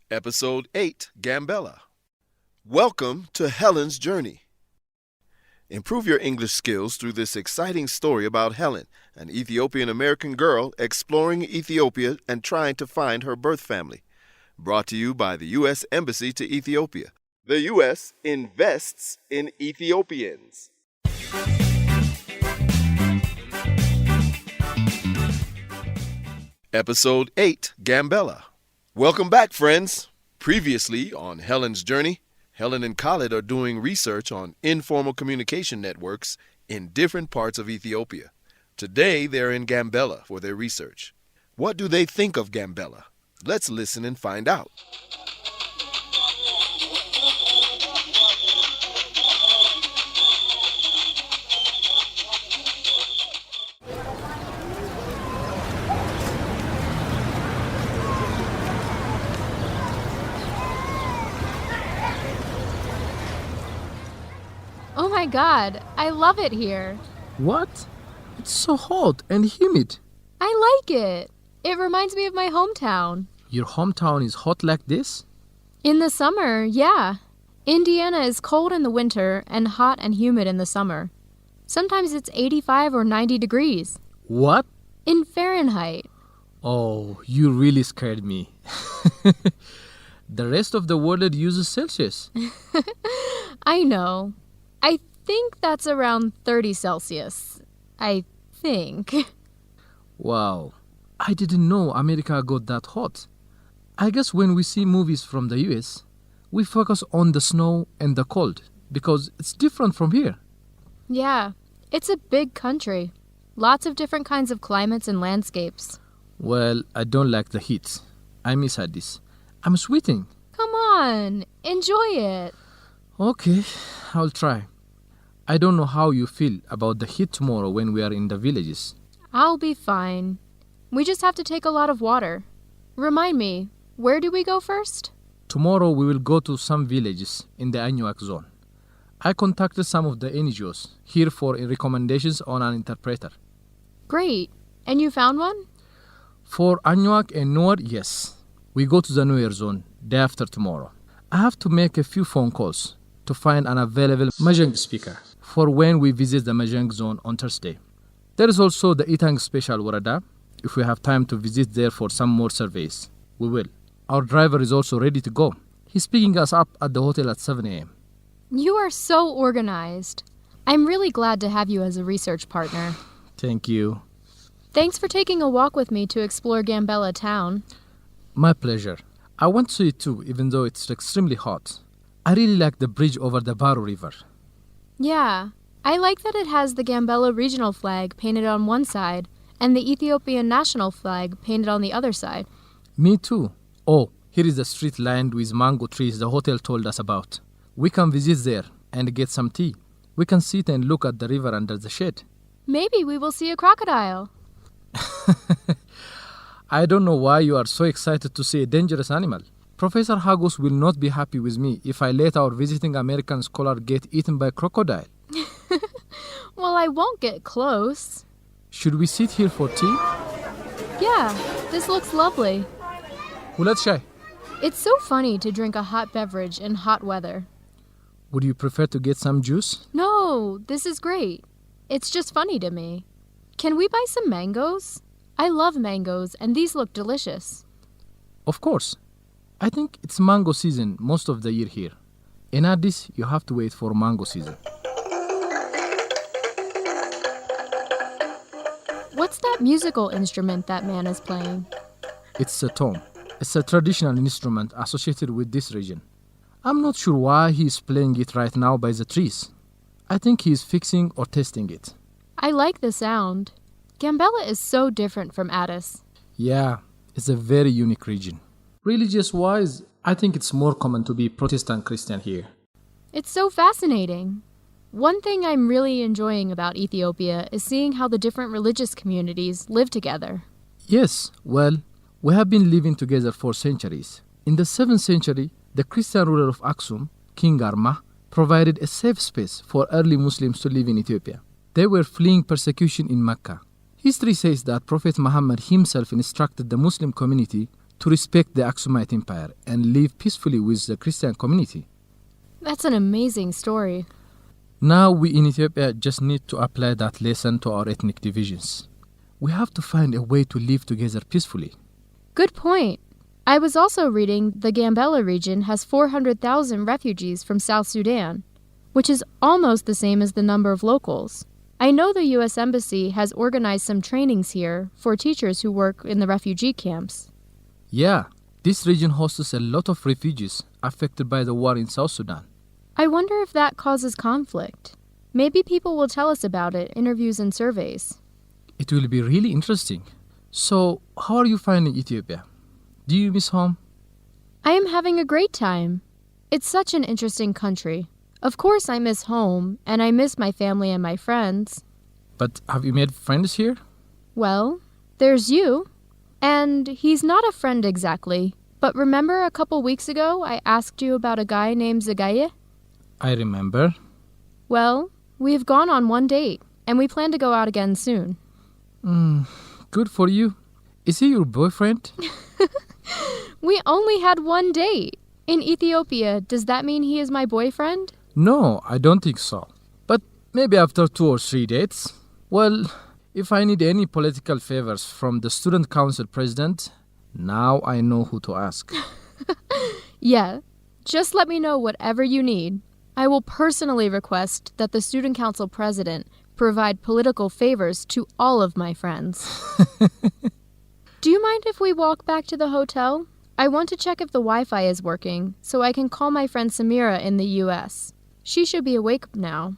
Episode 8, Gambella. Welcome to Helen's Journey. Improve your English skills through this exciting story about Helen, an Ethiopian American girl exploring Ethiopia and trying to find her birth family. Brought to you by the U.S. Embassy to Ethiopia. The U.S. invests in Ethiopians. Episode 8, Gambella. Welcome back, friends. Previously on Helen's Journey, Helen and Khalid are doing research on informal communication networks in different parts of Ethiopia. Today, they're in Gambella for their research. What do they think of Gambella? Let's listen and find out. Oh my God, I love it here. What? It's so hot and humid. I like it. It reminds me of my hometown. Your hometown is hot like this? In the summer, yeah. Indiana is cold in the winter and hot and humid in the summer. Sometimes it's 85 or 90 degrees. What? In Fahrenheit. Oh, you really scared me. The rest of the world uses Celsius. I know. I think that's around 30 Celsius. I think. Wow. I didn't know America got that hot. I guess when we see movies from the US, we focus on the snow and the cold because it's different from here. Yeah, it's a big country. Lots of different kinds of climates and landscapes. Well, I don't like the heat. I miss Addis. I'm sweating. Come on, enjoy it. Okay, I'll try. I don't know how you feel about the heat tomorrow when we are in the villages. I'll be fine. We just have to take a lot of water. Remind me, where do we go first? Tomorrow we will go to some villages in the Anuak zone. I contacted some of the NGOs here for recommendations on an interpreter. Great. And you found one? For Anuak and Nuer, yes. We go to the Nuer zone day after tomorrow. I have to make a few phone calls to find an available Majang speaker for when we visit the Majang zone on Thursday. There is also the Itang Special Warada. If we have time to visit there for some more surveys, we will. Our driver is also ready to go. He's picking us up at the hotel at 7 a.m. You are so organized. I'm really glad to have you as a research partner. Thank you. Thanks for taking a walk with me to explore Gambella town. My pleasure. I went to it too, even though it's extremely hot. I really like the bridge over the Baro River. Yeah, I like that it has the Gambella regional flag painted on one side and the Ethiopian national flag painted on the other side. Me too. Oh, here is the street lined with mango trees the hotel told us about. We can visit there and get some tea. We can sit and look at the river under the shade. Maybe we will see a crocodile. I don't know why you are so excited to see a dangerous animal. Professor Hagos will not be happy with me if I let our visiting American scholar get eaten by a crocodile. Well, I won't get close. Should we sit here for tea? Yeah, this looks lovely. Hulat Shai. It's so funny to drink a hot beverage in hot weather. Would you prefer to get some juice? No, this is great. It's just funny to me. Can we buy some mangoes? I love mangoes, and these look delicious. Of course. I think it's mango season most of the year here. In Addis, you have to wait for mango season. What's that musical instrument that man is playing? It's a tom. It's a traditional instrument associated with this region. I'm not sure why he is playing it right now by the trees. I think he is fixing or testing it. I like the sound. Gambella is so different from Addis. Yeah, it's a very unique region. Religious-wise, I think it's more common to be Protestant Christian here. It's so fascinating. One thing I'm really enjoying about Ethiopia is seeing how the different religious communities live together. Yes, well, we have been living together for centuries. In the 7th century, the Christian ruler of Aksum, King Arma, provided a safe space for early Muslims to live in Ethiopia. They were fleeing persecution in Mecca. History says that Prophet Muhammad himself instructed the Muslim community to respect the Aksumite Empire and live peacefully with the Christian community. That's an amazing story. Now we in Ethiopia just need to apply that lesson to our ethnic divisions. We have to find a way to live together peacefully. Good point. I was also reading the Gambella region has 400,000 refugees from South Sudan, which is almost the same as the number of locals. I know the U.S. Embassy has organized some trainings here for teachers who work in the refugee camps. Yeah, this region hosts a lot of refugees affected by the war in South Sudan. I wonder if that causes conflict. Maybe people will tell us about it in interviews and surveys. It will be really interesting. So, how are you finding Ethiopia? Do you miss home? I am having a great time. It's such an interesting country. Of course I miss home, and I miss my family and my friends. But have you made friends here? Well, there's you. And he's not a friend exactly. But remember a couple weeks ago I asked you about a guy named Zagaye? I remember. Well, we've gone on one date, and we plan to go out again soon. Good for you. Is he your boyfriend? We only had one date. In Ethiopia, does that mean he is my boyfriend? No, I don't think so. But maybe after 2 or 3 dates. Well, if I need any political favors from the student council president, now I know who to ask. Yeah, just let me know whatever you need. I will personally request that the student council president provide political favors to all of my friends. Do you mind if we walk back to the hotel? I want to check if the Wi-Fi is working so I can call my friend Samira in the U.S. She should be awake now.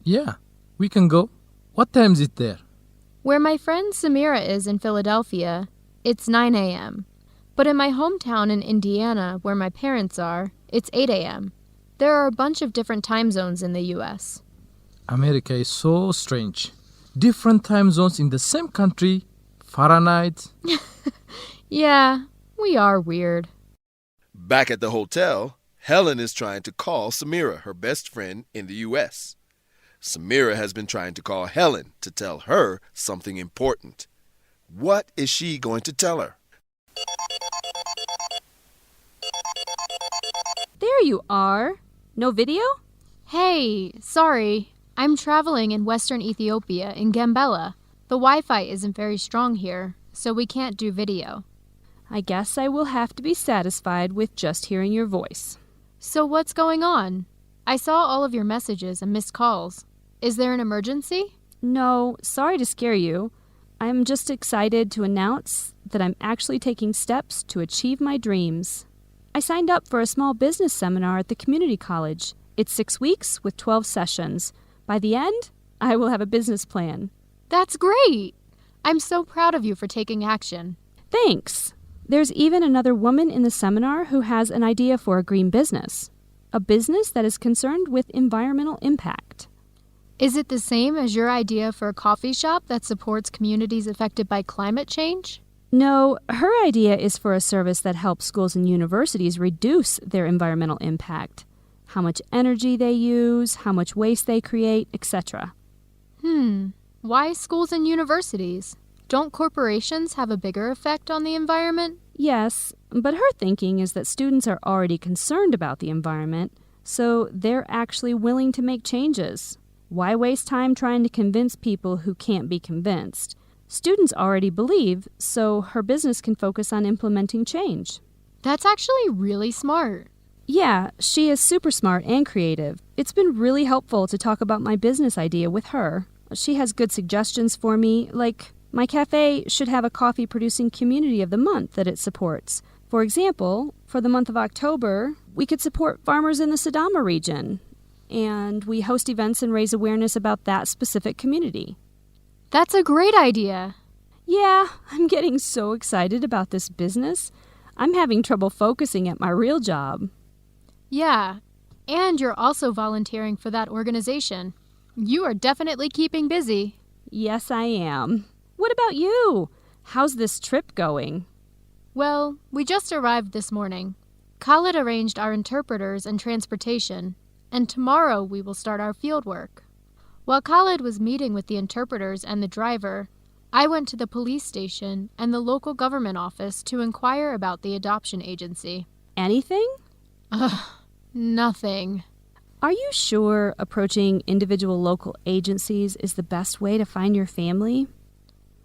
Yeah, we can go. What time is it there? Where my friend Samira is in Philadelphia, it's 9 a.m. But in my hometown in Indiana, where my parents are, it's 8 a.m. There are a bunch of different time zones in the U.S. America is so strange. Different time zones in the same country, Fahrenheit. Yeah, we are weird. Back at the hotel, Helen is trying to call Samira, her best friend in the U.S. Samira has been trying to call Helen to tell her something important. What is she going to tell her? There you are. No video? Hey, sorry. I'm traveling in western Ethiopia in Gambella. The Wi-Fi isn't very strong here, so we can't do video. I guess I will have to be satisfied with just hearing your voice. So what's going on? I saw all of your messages and missed calls. Is there an emergency? No, sorry to scare you. I'm just excited to announce that I'm actually taking steps to achieve my dreams. I signed up for a small business seminar at the community college. It's 6 weeks with 12 sessions. By the end, I will have a business plan. That's great! I'm so proud of you for taking action. Thanks. There's even another woman in the seminar who has an idea for a green business. A business that is concerned with environmental impact. Is it the same as your idea for a coffee shop that supports communities affected by climate change? No, her idea is for a service that helps schools and universities reduce their environmental impact. How much energy they use, how much waste they create, etc. Why schools and universities? Don't corporations have a bigger effect on the environment? Yes, but her thinking is that students are already concerned about the environment, so they're actually willing to make changes. Why waste time trying to convince people who can't be convinced? Students already believe, so her business can focus on implementing change. That's actually really smart. Yeah, she is super smart and creative. It's been really helpful to talk about my business idea with her. She has good suggestions for me, like my cafe should have a coffee-producing community of the month that it supports. For example, for the month of October, we could support farmers in the Sidama region, and we host events and raise awareness about that specific community. That's a great idea. Yeah, I'm getting so excited about this business. I'm having trouble focusing at my real job. Yeah, and you're also volunteering for that organization. You are definitely keeping busy. Yes, I am. What about you? How's this trip going? Well, we just arrived this morning. Khalid arranged our interpreters and transportation, and tomorrow we will start our field work. While Khalid was meeting with the interpreters and the driver, I went to the police station and the local government office to inquire about the adoption agency. Anything? Nothing. Are you sure approaching individual local agencies is the best way to find your family?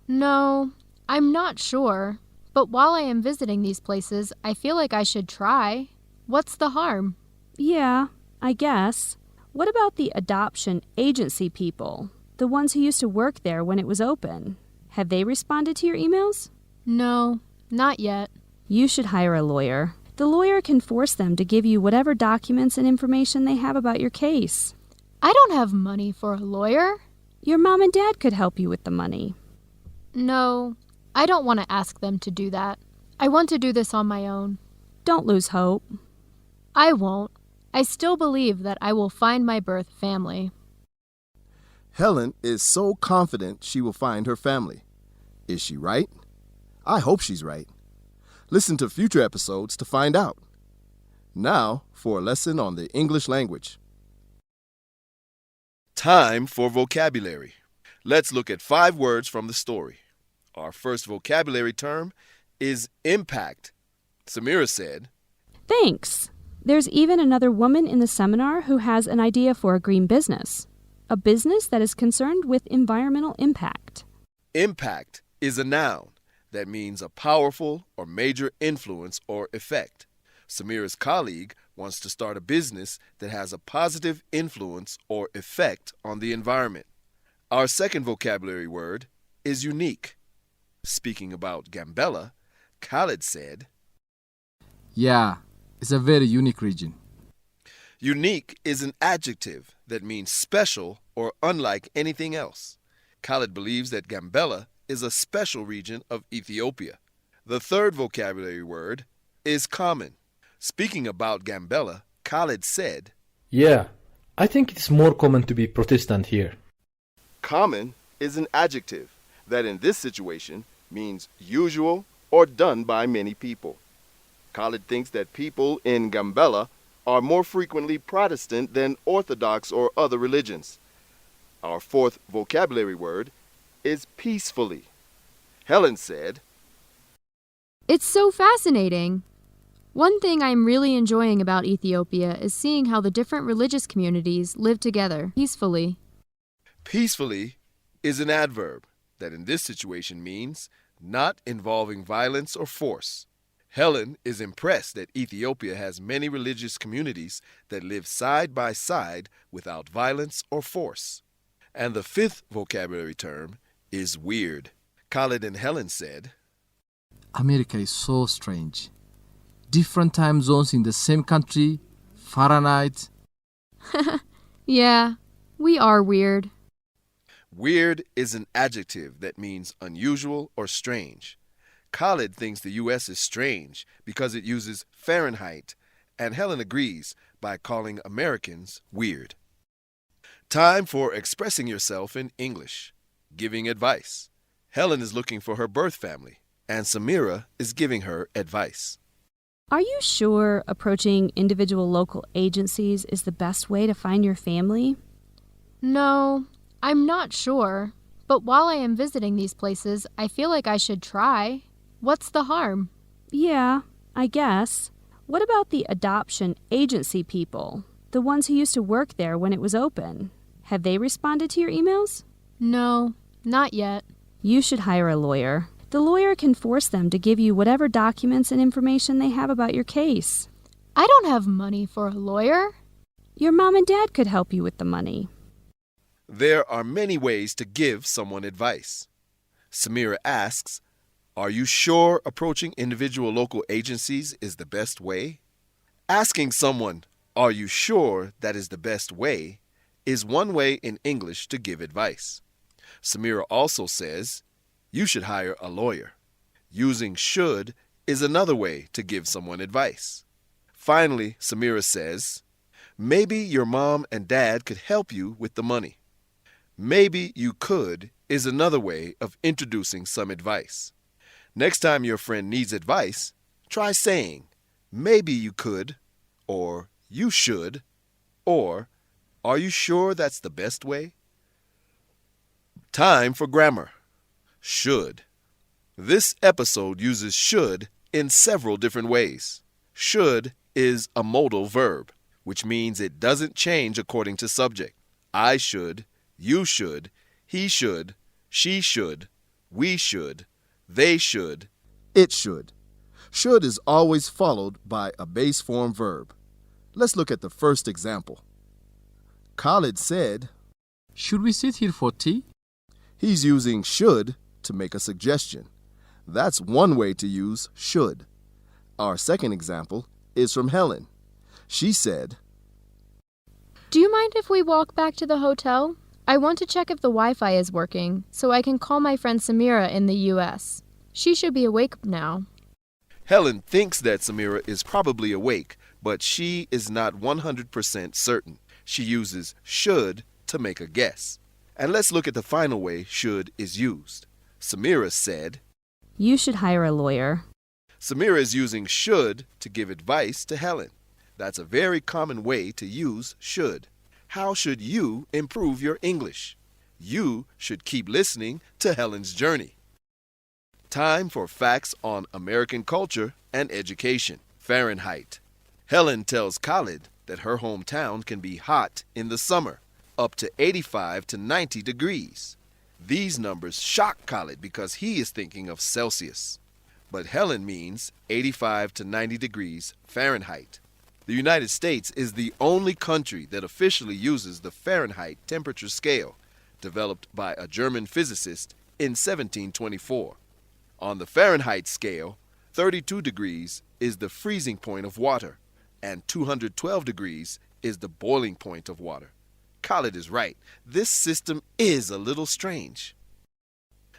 No, I'm not sure. But while I am visiting these places, I feel like I should try. What's the harm? Yeah, I guess. What about the adoption agency people? The ones who used to work there when it was open? Have they responded to your emails? No, not yet. You should hire a lawyer. The lawyer can force them to give you whatever documents and information they have about your case. I don't have money for a lawyer. Your mom and dad could help you with the money. No, I don't want to ask them to do that. I want to do this on my own. Don't lose hope. I won't. I still believe that I will find my birth family. Helen is so confident she will find her family. Is she right? I hope she's right. Listen to future episodes to find out. Now for a lesson on the English language. Time for vocabulary. Let's look at 5 words from the story. Our first vocabulary term is impact. Samira said, Thanks. There's even another woman in the seminar who has an idea for a green business. A business that is concerned with environmental impact. Impact is a noun that means a powerful or major influence or effect. Samira's colleague wants to start a business that has a positive influence or effect on the environment. Our second vocabulary word is unique. Speaking about Gambella, Khaled said, Yeah, it's a very unique region. Unique is an adjective that means special or unlike anything else. Khaled believes that Gambella is a special region of Ethiopia. The third vocabulary word is common. Speaking about Gambella, Khaled said, Yeah, I think it's more common to be Protestant here. Common is an adjective that in this situation means usual or done by many people. Khaled thinks that people in Gambella are more frequently Protestant than Orthodox or other religions. Our fourth vocabulary word is peacefully. Helen said, It's so fascinating. One thing I'm really enjoying about Ethiopia is seeing how the different religious communities live together peacefully. Peacefully is an adverb that in this situation means not involving violence or force. Helen is impressed that Ethiopia has many religious communities that live side by side without violence or force. And the fifth vocabulary term is weird. Khaled and Helen said, America is so strange. Different time zones in the same country, Fahrenheit. Yeah, we are weird. Weird is an adjective that means unusual or strange. Khaled thinks the U.S. is strange because it uses Fahrenheit, and Helen agrees by calling Americans weird. Time for expressing yourself in English. Giving advice. Helen is looking for her birth family, and Samira is giving her advice. Are you sure approaching individual local agencies is the best way to find your family? No, I'm not sure. But while I am visiting these places, I feel like I should try. What's the harm? Yeah, I guess. What about the adoption agency people? The ones who used to work there when it was open? Have they responded to your emails? No, not yet. You should hire a lawyer. The lawyer can force them to give you whatever documents and information they have about your case. I don't have money for a lawyer. Your mom and dad could help you with the money. There are many ways to give someone advice. Samira asks, Are you sure approaching individual local agencies is the best way? Asking someone, Are you sure that is the best way, is one way in English to give advice. Samira also says, You should hire a lawyer. Using should is another way to give someone advice. Finally, Samira says, Maybe your mom and dad could help you with the money. Maybe you could is another way of introducing some advice. Next time your friend needs advice, try saying, Maybe you could, or you should, or Are you sure that's the best way? Time for grammar. should. This episode uses should in several different ways. Should is a modal verb, which means it doesn't change according to subject. I should, you should, he should, she should, we should, they should, it should. Should is always followed by a base form verb. Let's look at the first example. Khalid said, Should we sit here for tea? He's using should to make a suggestion. That's one way to use should. Our second example is from Helen. She said, Do you mind if we walk back to the hotel? I want to check if the Wi-Fi is working so I can call my friend Samira in the U.S. She should be awake now. Helen thinks that Samira is probably awake, but she is not 100% certain. She uses should to make a guess. And let's look at the final way should is used. Samira said, You should hire a lawyer. Samira is using should to give advice to Helen. That's a very common way to use should. How should you improve your English? You should keep listening to Helen's Journey. Time for facts on American culture and education. Fahrenheit. Helen tells Khalid that her hometown can be hot in the summer, up to 85 to 90 degrees. These numbers shock Khalid because he is thinking of Celsius. But Helen means 85 to 90 degrees Fahrenheit. The United States is the only country that officially uses the Fahrenheit temperature scale, developed by a German physicist in 1724. On the Fahrenheit scale, 32 degrees is the freezing point of water, and 212 degrees is the boiling point of water. Khalid is right. This system is a little strange.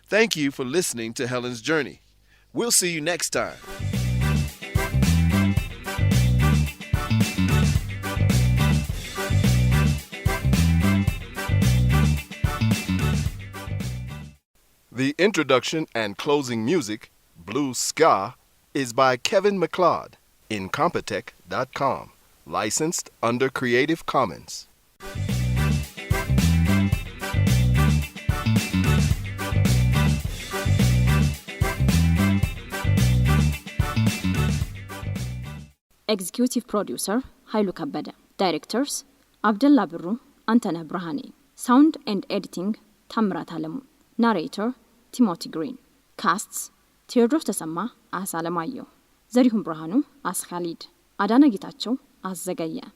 Thank you for listening to Helen's Journey. We'll see you next time. The introduction and closing music, Blue Ska, is by Kevin MacLeod, Incompetech.com, licensed under Creative Commons. Executive Producer Hailu Kabada. Directors Abdullah Birru, Antaneh Brahani. Sound and Editing Tamrat Alamu. Narrator Timothy Green. Casts Theodros Tasama as Alamayo. Zarihun Brahanu as Khalid. Adana Gitacho as Zagaya.